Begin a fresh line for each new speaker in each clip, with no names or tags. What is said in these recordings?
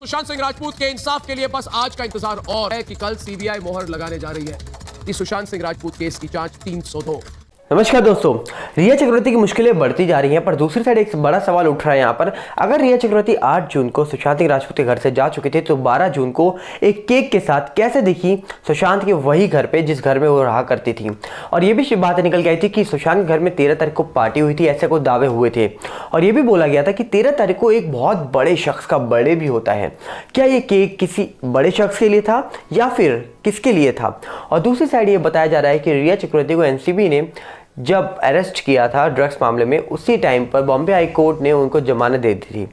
सुशांत सिंह राजपूत के इंसाफ के लिए बस आज का इंतजार और है कि कल सीबीआई मोहर लगाने जा रही है कि सुशांत सिंह राजपूत केस की जांच 302।
नमस्कार दोस्तों, रिया चक्रवर्ती की मुश्किलें बढ़ती जा रही हैं, पर दूसरी साइड एक बड़ा सवाल उठ रहा है यहाँ पर। अगर रिया चक्रवर्ती 8 जून को सुशांत सिंह राजपूत के घर से जा चुके थे तो 12 जून को एक केक के साथ कैसे दिखी सुशांत के वही घर पे जिस घर में वो रहा करती थी। और ये भी बात निकल के आई थी कि सुशांत के घर में 13 तारीख को पार्टी हुई थी, ऐसे कुछ दावे हुए थे। और ये भी बोला गया था कि 13 तारीख को एक बहुत बड़े शख्स का बर्थडे भी होता है। क्या ये केक किसी बड़े शख्स के लिए था या फिर किसके लिए था? और दूसरी साइड ये बताया जा रहा है कि रिया चक्रवर्ती को एनसीबी ने जब अरेस्ट किया था ड्रग्स मामले में, उसी टाइम पर बॉम्बे हाई कोर्ट ने उनको जमानत दे दी थी।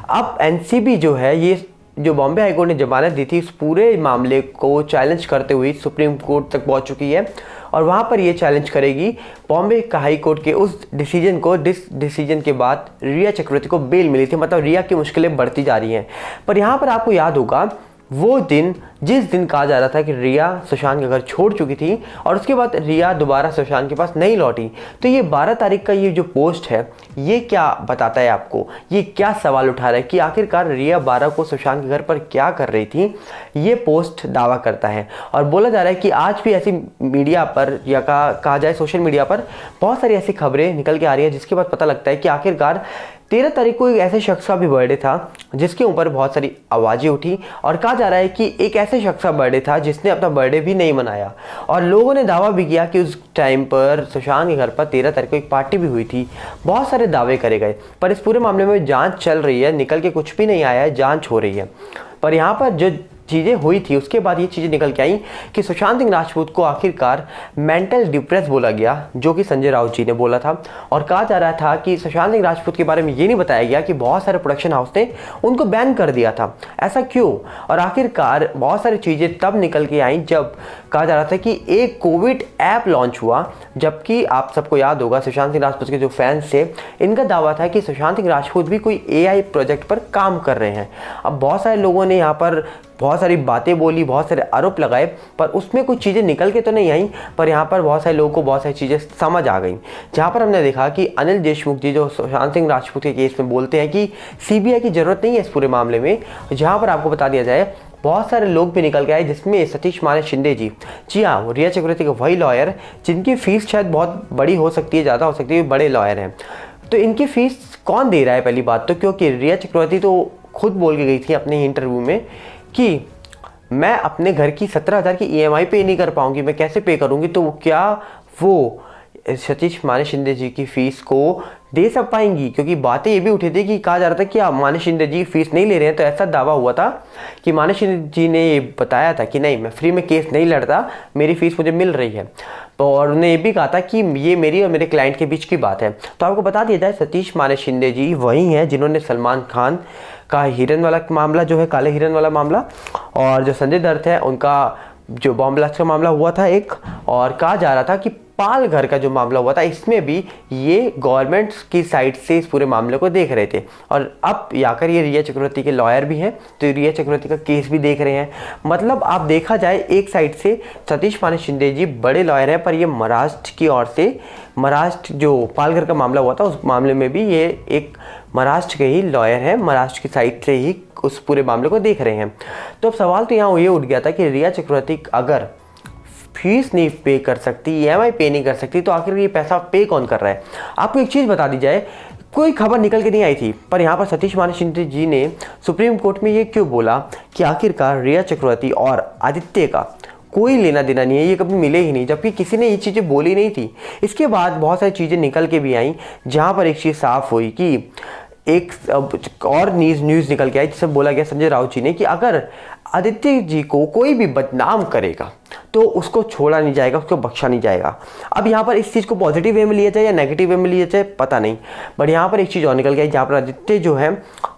अब एनसीबी जो है, ये जो बॉम्बे हाई कोर्ट ने जमानत दी थी, इस पूरे मामले को चैलेंज करते हुए सुप्रीम कोर्ट तक पहुंच चुकी है और वहां पर ये चैलेंज करेगी बॉम्बे का हाई कोर्ट के उस डिसीजन को। डिसीजन के बाद रिया चक्रवर्ती को बेल मिली थी, मतलब रिया की मुश्किलें बढ़ती जा रही हैं। पर यहाँ पर आपको याद होगा वो दिन जिस दिन कहा जा रहा था कि रिया सुशांत का घर छोड़ चुकी थी और उसके बाद रिया दोबारा सुशांत के पास नहीं लौटी। तो ये 12 तारीख का ये जो पोस्ट है, ये क्या बताता है आपको? ये क्या सवाल उठा रहा है कि आखिरकार रिया 12 को सुशांत के घर पर क्या कर रही थी? ये पोस्ट दावा करता है और बोला जा रहा है कि आज भी ऐसी मीडिया पर या कहा जाए सोशल मीडिया पर बहुत सारी ऐसी खबरें निकल के आ रही है जिसके बाद पता लगता है कि आखिरकार 13 तारीख को एक ऐसे शख्स का भी बर्थडे था जिसके ऊपर बहुत सारी आवाज़ें उठी और कहा जा रहा है कि एक ऐसे शख्स का बर्थडे था जिसने अपना बर्थडे भी नहीं मनाया। और लोगों ने दावा भी किया कि उस टाइम पर सुशांत के घर पर 13 तारीख को एक पार्टी भी हुई थी। बहुत सारे दावे करे गए, पर इस पूरे मामले में जांच चल रही है, निकल के कुछ भी नहीं आया है, जांच हो रही है। पर यहाँ पर जो चीज़ें हुई थी उसके बाद ये चीज़ें निकल के आई कि सुशांत सिंह राजपूत को आखिरकार मेंटल डिप्रेस बोला गया, जो कि संजय राउत जी ने बोला था। और कहा जा रहा था कि सुशांत सिंह राजपूत के बारे में ये नहीं बताया गया कि बहुत सारे प्रोडक्शन हाउस ने उनको बैन कर दिया था। ऐसा क्यों? और आखिरकार बहुत सारी चीज़ें तब निकल के आई जब कहा जा रहा था कि एक कोविड ऐप लॉन्च हुआ, जबकि आप सबको याद होगा सुशांत सिंह राजपूत के जो फैंस थे, इनका दावा था कि सुशांत सिंह राजपूत भी कोई AI प्रोजेक्ट पर काम कर रहे हैं। अब बहुत सारे लोगों ने यहाँ पर बहुत सारी बातें बोली, बहुत सारे आरोप लगाए, पर उसमें कुछ चीज़ें निकल के तो नहीं आई। पर यहाँ पर बहुत सारे लोगों को बहुत सारी चीज़ें समझ आ गई, जहाँ पर हमने देखा कि अनिल देशमुख जी जो सुशांत सिंह राजपूत के केस में बोलते हैं कि CBI की ज़रूरत नहीं है इस पूरे मामले में। जहाँ पर आपको बता दिया जाए बहुत सारे लोग भी निकल के आए, जिसमें सतीश माने शिंदे जी, जी हाँ, रिया चक्रवर्ती के वही लॉयर जिनकी फ़ीस शायद बहुत बड़ी हो सकती है, ज़्यादा हो सकती है, बड़े लॉयर हैं। तो इनकी फ़ीस कौन दे रहा है? पहली बात तो क्योंकि रिया चक्रवर्ती तो खुद बोल के गई थी अपने इंटरव्यू में कि मैं अपने घर की 17,000 की EMI पे नहीं कर पाऊंगी, मैं कैसे पे करूंगी? तो क्या वो सतीश माने शिंदे जी की फीस को दे सब पाएंगी? क्योंकि बातें ये भी उठी थी कि कहा जा रहा था कि माने शिंदे जी फीस नहीं ले रहे हैं। तो ऐसा दावा हुआ था कि माने शिंदे जी ने ये बताया था कि नहीं, मैं फ्री में केस नहीं लड़ता, मेरी फीस मुझे मिल रही है। और उन्होंने ये भी कहा था कि ये मेरी और मेरे क्लाइंट के बीच की बात है। तो आपको बता दिया जाए, सतीश माने शिंदे जी वही हैं जिन्होंने सलमान खान का हिरन वाला मामला जो है, काले हिरन वाला मामला, और जो संजय दत्त है उनका जो बॉम्ब ब्लास्ट का मामला हुआ था एक, और कहा जा रहा था कि पाल घर का जो मामला हुआ था, इसमें भी ये गवर्नमेंट की साइड से इस पूरे मामले को देख रहे थे। और अब आकर ये रिया चक्रवर्ती के लॉयर भी हैं, तो रिया चक्रवर्ती का केस भी देख रहे हैं। मतलब आप देखा जाए, एक साइड से सतीश माने शिंदे जी बड़े लॉयर हैं, पर ये महाराष्ट्र की ओर से, महाराष्ट्र जो पालघर का मामला हुआ था उस मामले में भी ये एक महाराष्ट्र के ही लॉयर हैं, महाराष्ट्र की साइड से ही उस पूरे मामले को देख रहे हैं। तो अब सवाल तो यहाँ ये उठ गया था कि रिया चक्रवर्ती अगर फीस नहीं पे कर सकती, EMI पे नहीं कर सकती, तो आखिर ये पैसा पे कौन कर रहा है? आपको एक चीज़ बता दी जाए, कोई खबर निकल के नहीं आई थी, पर यहाँ पर सतीश माने शिंदे जी ने सुप्रीम कोर्ट में ये क्यों बोला कि आखिरकार रिया चक्रवर्ती और आदित्य का कोई लेना देना नहीं है, ये कभी मिले ही नहीं, जबकि किसी ने ये चीज़ें बोली नहीं थी। इसके बाद बहुत सारी चीज़ें निकल के भी आई, जहाँ पर एक चीज़ साफ हुई कि एक और न्यूज़ निकल के आई, जिससे बोला गया संजय राउत जी ने कि अगर आदित्य जी को कोई भी बदनाम करेगा तो उसको छोड़ा नहीं जाएगा, उसको बख्शा नहीं जाएगा। अब यहाँ पर इस चीज़ को पॉजिटिव वे में लिया जाए या नेगेटिव वे में लिया जाए पता नहीं, बट यहाँ पर एक चीज़ और निकल गई, जहाँ पर आदित्य जो है,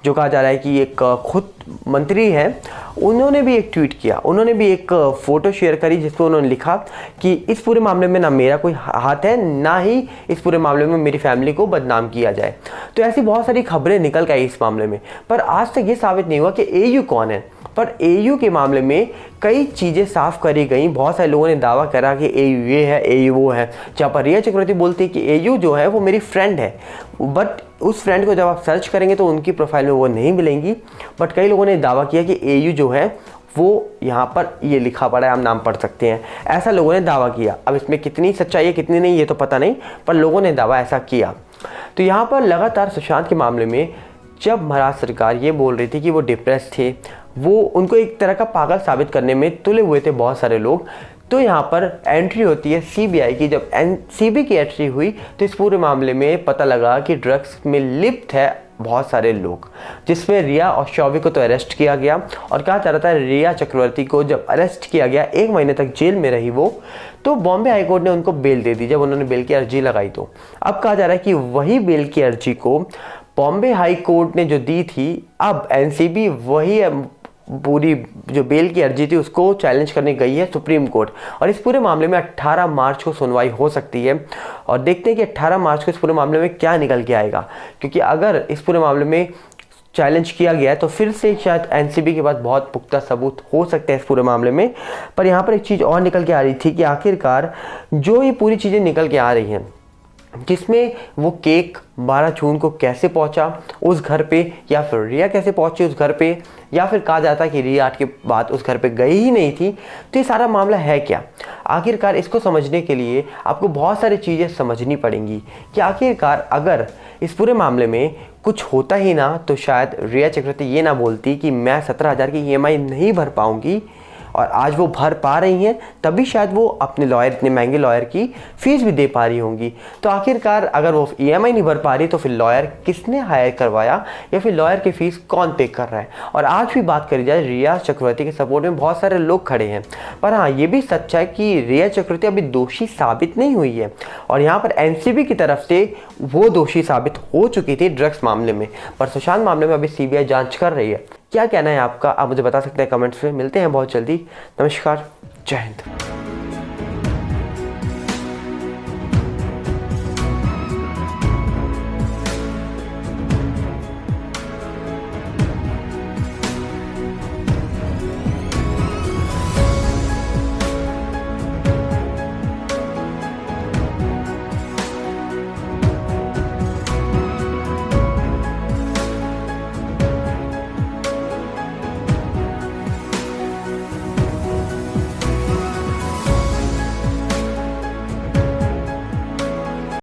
जो कहा जा रहा है कि एक खुद मंत्री है, उन्होंने भी एक ट्वीट किया, उन्होंने भी एक फ़ोटो शेयर करी जिसमें उन्होंने लिखा कि इस पूरे मामले में ना मेरा कोई हाथ है, ना ही इस पूरे मामले में मेरी फैमिली को बदनाम किया जाए। तो ऐसी बहुत सारी खबरें निकल गई इस मामले में, पर आज तक ये साबित नहीं हुआ कि AU कौन है। पर AU के मामले में कई चीज़ें साफ करी गई। बहुत सारे लोगों ने दावा करा कि AU ये है, AU वो है, जहाँ पर रिया चक्रवर्ती बोलती है कि AU जो है वो मेरी फ्रेंड है, बट उस फ्रेंड को जब आप सर्च करेंगे तो उनकी प्रोफाइल में वो नहीं मिलेंगी। बट कई लोगों ने दावा किया कि एयू जो है वो यहाँ पर ये लिखा पड़ा है, आप नाम पढ़ सकते हैं, ऐसा लोगों ने दावा किया। अब इसमें कितनी सच्चाई है कितनी नहीं ये तो पता नहीं, पर लोगों ने दावा ऐसा किया। तो यहाँ पर लगातार सुशांत के मामले में जब महाराष्ट्र सरकार ये बोल रही थी कि वो डिप्रेस थे, वो उनको एक तरह का पागल साबित करने में तुले हुए थे बहुत सारे लोग, तो यहाँ पर एंट्री होती है सीबीआई की। जब एनसीबी की एंट्री हुई तो इस पूरे मामले में पता लगा कि ड्रग्स में लिप्त है बहुत सारे लोग, जिसमें रिया और शौविक को तो अरेस्ट किया गया। और कहा जा रहा था रिया चक्रवर्ती को जब अरेस्ट किया गया 1 महीने तक जेल में रही वो, तो बॉम्बे हाईकोर्ट ने उनको बेल दे दी जब उन्होंने बेल की अर्जी लगाई। तो अब कहा जा रहा है कि वही बेल की अर्जी को बॉम्बे हाई कोर्ट ने जो दी थी, अब एनसीबी वही पूरी जो बेल की अर्जी थी उसको चैलेंज करने गई है सुप्रीम कोर्ट। और इस पूरे मामले में 18 मार्च को सुनवाई हो सकती है और देखते हैं कि 18 मार्च को इस पूरे मामले में क्या निकल के आएगा, क्योंकि अगर इस पूरे मामले में चैलेंज किया गया है तो फिर से शायद एनसीबी के पास बहुत पुख्ता सबूत हो सकते हैं इस पूरे मामले में। पर यहाँ पर एक चीज़ और निकल के आ रही थी कि आखिरकार जो ये पूरी चीज़ें निकल के आ रही हैं, जिसमें वो केक 12 जून को कैसे पहुंचा उस घर पे, या फिर रिया कैसे पहुंची उस घर पे, या फिर कहा जाता है कि रिया 8 के बाद उस घर पे गई ही नहीं थी, तो ये सारा मामला है क्या। आखिरकार इसको समझने के लिए आपको बहुत सारी चीज़ें समझनी पड़ेंगी कि आखिरकार अगर इस पूरे मामले में कुछ होता ही ना तो शायद रिया चक्रवर्ती ये ना बोलती कि मैं 17,000 की EMI नहीं भर पाऊँगी, और आज वो भर पा रही हैं, तभी शायद वो अपने लॉयर, इतने महंगे लॉयर की फ़ीस भी दे पा रही होंगी। तो आखिरकार अगर वो EMI नहीं भर पा रही तो फिर लॉयर किसने हायर करवाया, या फिर लॉयर की फ़ीस कौन पे कर रहा है। और आज भी बात करी जाए, रिया चक्रवर्ती के सपोर्ट में बहुत सारे लोग खड़े हैं, पर हाँ ये भी सच है कि रिया चक्रवर्ती अभी दोषी साबित नहीं हुई है, और यहाँ पर एनसीबी की तरफ से वो दोषी साबित हो चुकी थी ड्रग्स मामले में। पर सुशांत मामले में अभी सीबीआई जांच कर रही है। क्या कहना है आपका, आप मुझे बता सकते हैं कमेंट्स में। मिलते हैं बहुत जल्दी। नमस्कार, जय हिंद।